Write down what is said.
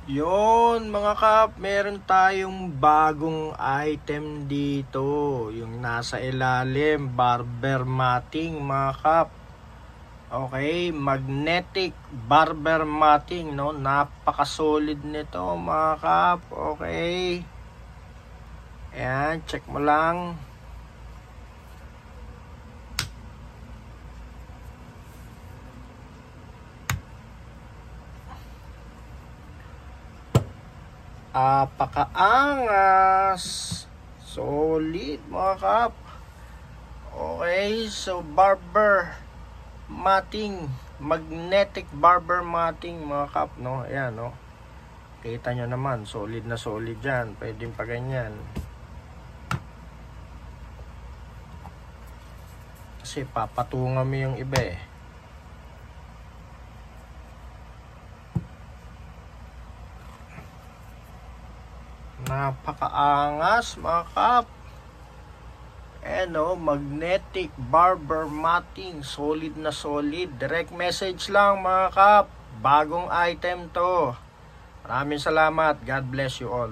Yon mga kap, meron tayong bagong item dito. Yung nasa ilalim, barber matting mga kap. Okay, magnetic barber matting, no? Napaka-solid nito mga kap. Okay. Ayan, check mo lang. Apakaangas, solid mga kap. Okay, so barber matting, magnetic barber matting mga kap, no? Ayan, no? Kita nyo naman, solid na solid yan. Pwedeng pa ganyan. Kasi papatungan mo yung iba eh. Napakaangas mga kap. Magnetic barber matting, solid na solid. Direct message lang mga kap. Bagong item to. Maraming salamat. God bless you all.